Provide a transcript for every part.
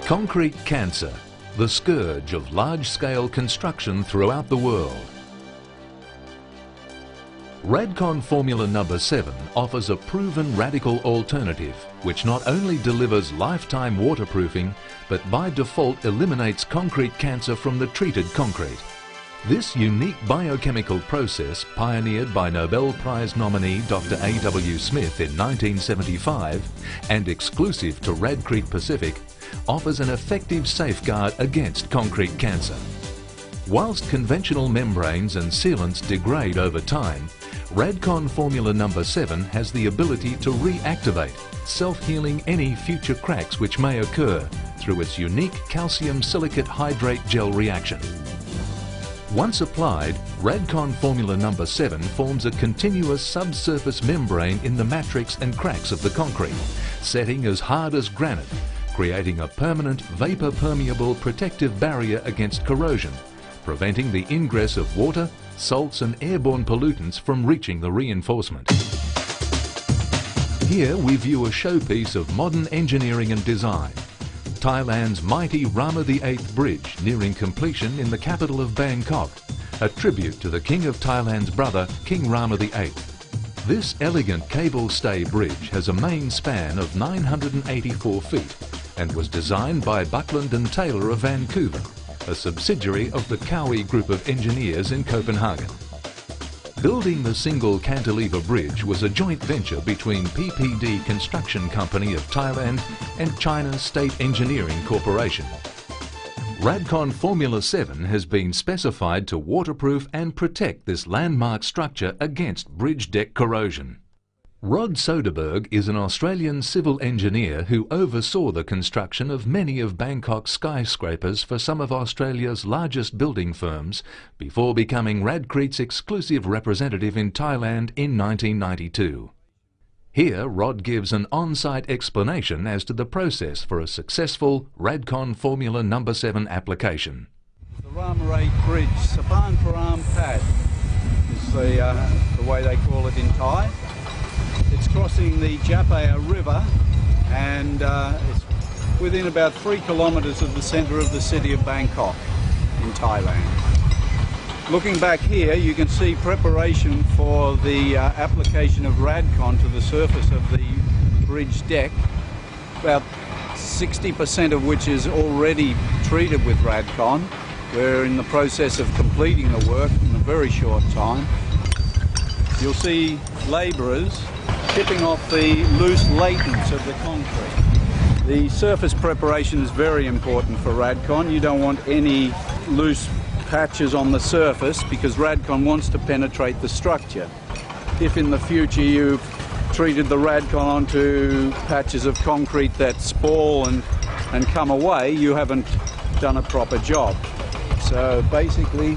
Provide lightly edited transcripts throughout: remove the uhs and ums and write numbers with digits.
Concrete cancer, the scourge of large-scale construction throughout the world. Radcon Formula No. 7 offers a proven radical alternative which not only delivers lifetime waterproofing but by default eliminates concrete cancer from the treated concrete. This unique biochemical process, pioneered by Nobel Prize nominee Dr. A.W. Smith in 1975 and exclusive to Radcrete Pacific, offers an effective safeguard against concrete cancer. Whilst conventional membranes and sealants degrade over time, Radcon Formula No. 7 has the ability to reactivate, self-healing any future cracks which may occur through its unique calcium silicate hydrate gel reaction. Once applied, Radcon Formula No. 7 forms a continuous subsurface membrane in the matrix and cracks of the concrete, setting as hard as granite, creating a permanent vapor-permeable protective barrier against corrosion, preventing the ingress of water, salts and airborne pollutants from reaching the reinforcement. Here we view a showpiece of modern engineering and design. Thailand's mighty Rama VIII Bridge nearing completion in the capital of Bangkok, a tribute to the King of Thailand's brother, King Rama VIII. This elegant cable stay bridge has a main span of 984 feet and was designed by Buckland and Taylor of Vancouver, a subsidiary of the Cowie Group of Engineers in Copenhagen. Building the single cantilever bridge was a joint venture between PPD Construction Company of Thailand and China's State Engineering Corporation. Radcon Formula 7 has been specified to waterproof and protect this landmark structure against bridge deck corrosion. Rod Soderberg is an Australian civil engineer who oversaw the construction of many of Bangkok's skyscrapers for some of Australia's largest building firms before becoming Radcrete's exclusive representative in Thailand in 1992. Here, Rod gives an on-site explanation as to the process for a successful Radcon Formula No. 7 application. The Rama VIII Bridge, Sapan Param Pad, is the way they call it in Thai. It's crossing the Japaya River and it's within about 3 kilometres of the centre of the city of Bangkok in Thailand. Looking back here, you can see preparation for the application of Radcon to the surface of the bridge deck, about 60% of which is already treated with Radcon. We're in the process of completing the work in a very short time. You'll see labourers chipping off the loose latents of the concrete. The surface preparation is very important for Radcon. You don't want any loose patches on the surface because Radcon wants to penetrate the structure. If in the future you've treated the Radcon onto patches of concrete that spall and come away, you haven't done a proper job. So basically,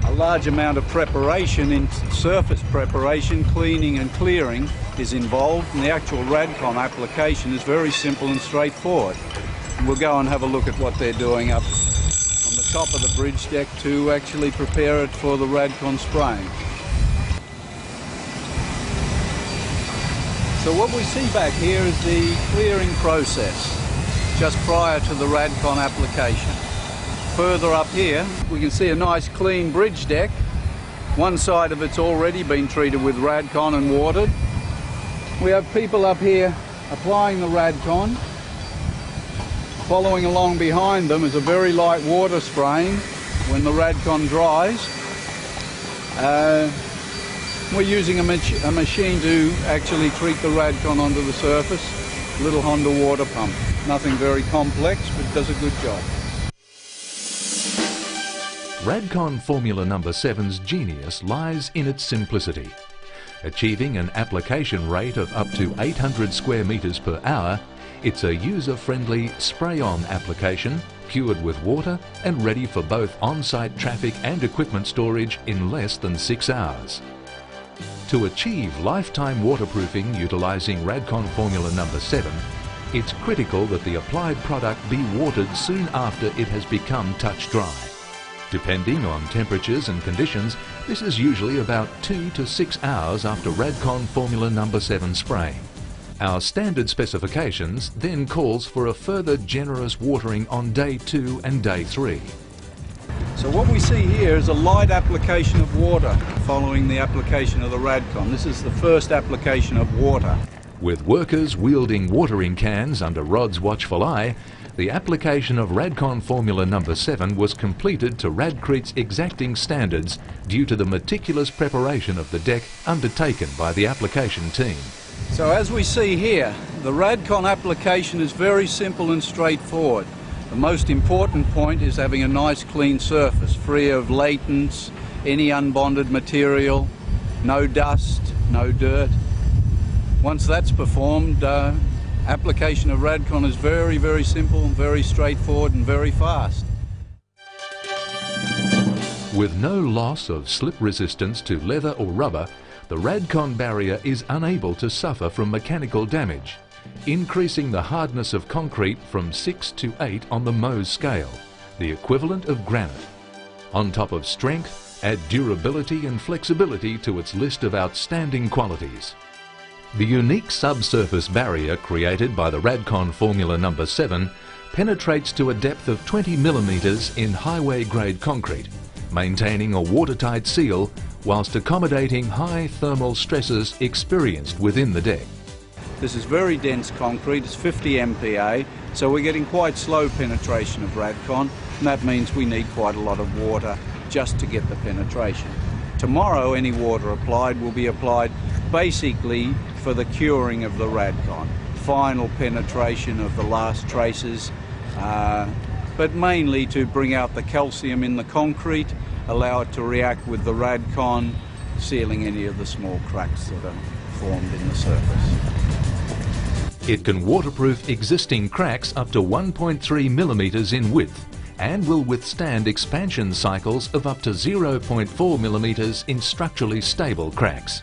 a large amount of preparation in surface preparation, cleaning and clearing is involved, and the actual Radcon application is very simple and straightforward. And we'll go and have a look at what they're doing up on the top of the bridge deck to actually prepare it for the Radcon spraying. So what we see back here is the clearing process just prior to the Radcon application. Further up here, we can see a nice clean bridge deck. One side of it's already been treated with Radcon and watered. We have people up here applying the Radcon. Following along behind them is a very light water spraying when the Radcon dries. We're using a machine to actually treat the Radcon onto the surface. A little Honda water pump. Nothing very complex, but it does a good job. Radcon Formula No. 7's genius lies in its simplicity. Achieving an application rate of up to 800 square metres per hour, it's a user-friendly spray-on application, cured with water and ready for both on-site traffic and equipment storage in less than 6 hours. To achieve lifetime waterproofing utilising Radcon Formula No. 7, it's critical that the applied product be watered soon after it has become touch dry. Depending on temperatures and conditions, this is usually about 2 to 6 hours after Radcon Formula No. 7 spraying. Our standard specifications then calls for a further generous watering on day 2 and day 3. So what we see here is a light application of water following the application of the Radcon. This is the first application of water. With workers wielding watering cans under Rod's watchful eye, the application of Radcon Formula number 7 was completed to Radcrete's exacting standards due to the meticulous preparation of the deck undertaken by the application team. So as we see here, the Radcon application is very simple and straightforward. The most important point is having a nice clean surface, free of latents, any unbonded material, no dust, no dirt. Once that's performed, application of Radcon is very, very simple, very straightforward and very fast. With no loss of slip resistance to leather or rubber, the Radcon barrier is unable to suffer from mechanical damage, increasing the hardness of concrete from 6 to 8 on the Mohs scale, the equivalent of granite. On top of strength, add durability and flexibility to its list of outstanding qualities. The unique subsurface barrier created by the Radcon Formula number 7 penetrates to a depth of 20 millimeters in highway grade concrete, maintaining a watertight seal whilst accommodating high thermal stresses experienced within the deck. This is very dense concrete, it's 50 MPa, so we're getting quite slow penetration of Radcon, and that means we need quite a lot of water just to get the penetration. Tomorrow, any water applied will be applied basically for the curing of the Radcon, final penetration of the last traces, but mainly to bring out the calcium in the concrete, allow it to react with the Radcon, sealing any of the small cracks that are formed in the surface. It can waterproof existing cracks up to 1.3 millimeters in width and will withstand expansion cycles of up to 0.4 millimeters in structurally stable cracks.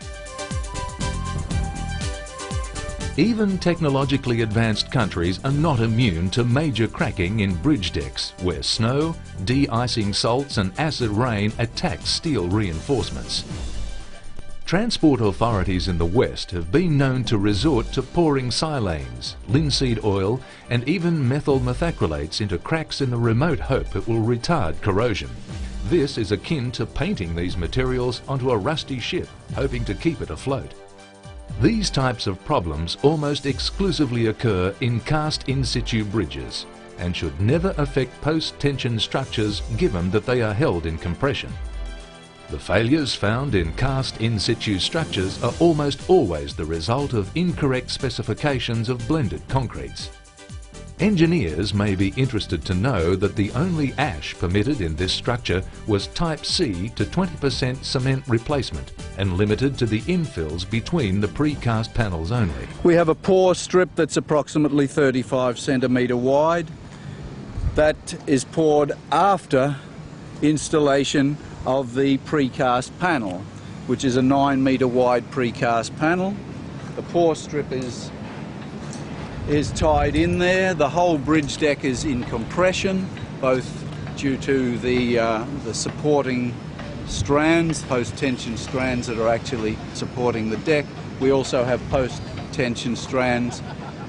Even technologically advanced countries are not immune to major cracking in bridge decks where snow, de-icing salts and acid rain attack steel reinforcements. Transport authorities in the West have been known to resort to pouring silanes, linseed oil and even methyl methacrylates into cracks in the remote hope it will retard corrosion. This is akin to painting these materials onto a rusty ship, hoping to keep it afloat. These types of problems almost exclusively occur in cast in situ bridges and should never affect post-tension structures given that they are held in compression. The failures found in cast in situ structures are almost always the result of incorrect specifications of blended concretes. Engineers may be interested to know that the only ash permitted in this structure was Type C to 20% cement replacement and limited to the infills between the precast panels only. We have a pour strip that's approximately 35 centimetre wide. That is poured after installation of the precast panel, which is a 9 metre wide precast panel. The pour strip is tied in there. The whole bridge deck is in compression, both due to the supporting strands, post-tension strands that are actually supporting the deck. We also have post-tension strands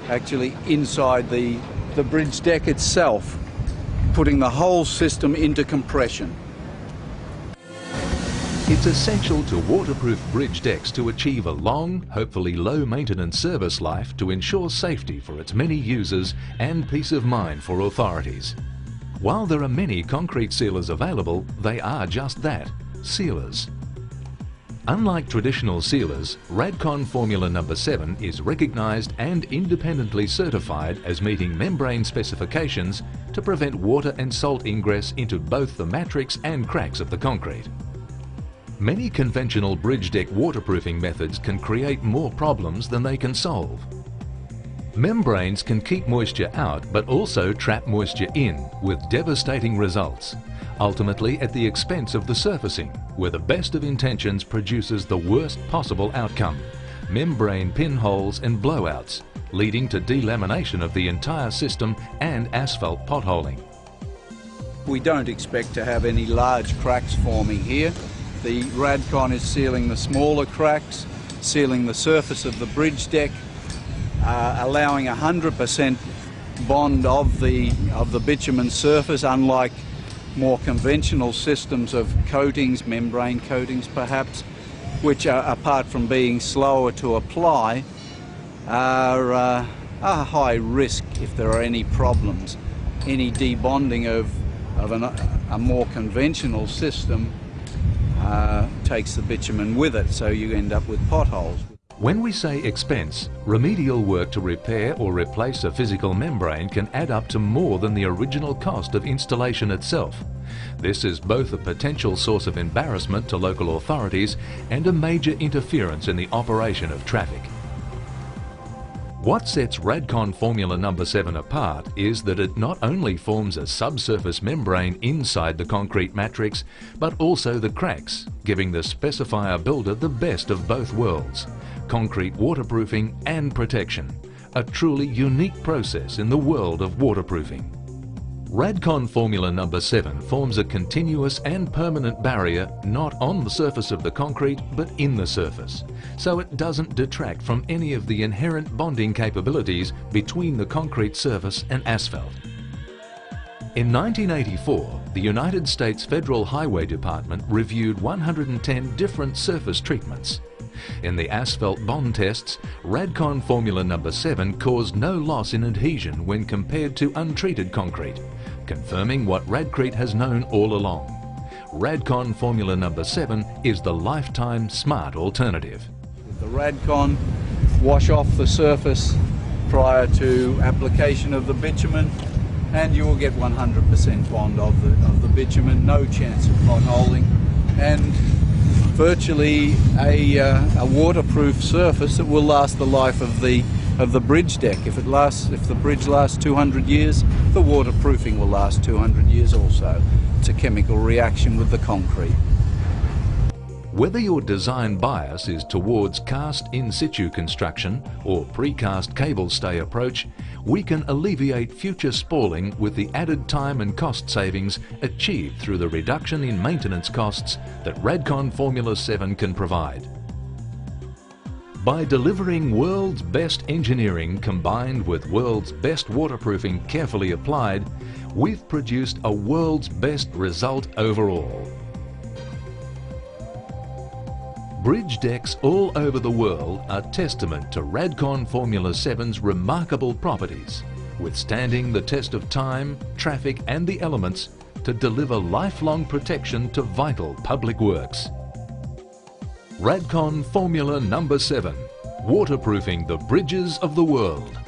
actually inside the bridge deck itself, putting the whole system into compression. It's essential to waterproof bridge decks to achieve a long, hopefully low maintenance service life to ensure safety for its many users and peace of mind for authorities. While there are many concrete sealers available, they are just that, sealers. Unlike traditional sealers, Radcon Formula number 7 is recognised and independently certified as meeting membrane specifications to prevent water and salt ingress into both the matrix and cracks of the concrete. Many conventional bridge deck waterproofing methods can create more problems than they can solve. Membranes can keep moisture out but also trap moisture in, with devastating results, ultimately at the expense of the surfacing, where the best of intentions produces the worst possible outcome, membrane pinholes and blowouts, leading to delamination of the entire system and asphalt potholing. We don't expect to have any large cracks forming here. The Radcon is sealing the smaller cracks, sealing the surface of the bridge deck, allowing 100% bond of the bitumen surface, unlike more conventional systems of coatings, membrane coatings perhaps, which are, apart from being slower to apply, are a high risk if there are any problems. Any debonding of a more conventional system takes the bitumen with it, so you end up with potholes. When we say expense, remedial work to repair or replace a physical membrane can add up to more than the original cost of installation itself. This is both a potential source of embarrassment to local authorities and a major interference in the operation of traffic. What sets Radcon Formula No. 7 apart is that it not only forms a subsurface membrane inside the concrete matrix, but also the cracks, giving the specifier builder the best of both worlds: concrete waterproofing and protection, a truly unique process in the world of waterproofing. Radcon Formula No. 7 forms a continuous and permanent barrier not on the surface of the concrete but in the surface, so it doesn't detract from any of the inherent bonding capabilities between the concrete surface and asphalt. In 1984, the United States Federal Highway Department reviewed 110 different surface treatments. In the asphalt bond tests, Radcon Formula No. 7 caused no loss in adhesion when compared to untreated concrete, confirming what Radcrete has known all along. Radcon Formula No. 7 is the lifetime smart alternative. The Radcon wash off the surface prior to application of the bitumen, and you will get 100% bond of the bitumen, no chance of potholing, and virtually a waterproof surface that will last the life of the bridge deck. If the bridge lasts 200 years, the waterproofing will last 200 years also. It's a chemical reaction with the concrete. Whether your design bias is towards cast in situ construction or precast cable stay approach, we can alleviate future spalling with the added time and cost savings achieved through the reduction in maintenance costs that Radcon Formula 7 can provide. By delivering world's best engineering combined with world's best waterproofing carefully applied, we've produced a world's best result overall. Bridge decks all over the world are testament to Radcon Formula 7's remarkable properties, withstanding the test of time, traffic and the elements to deliver lifelong protection to vital public works. Radcon Formula No. 7, waterproofing the bridges of the world.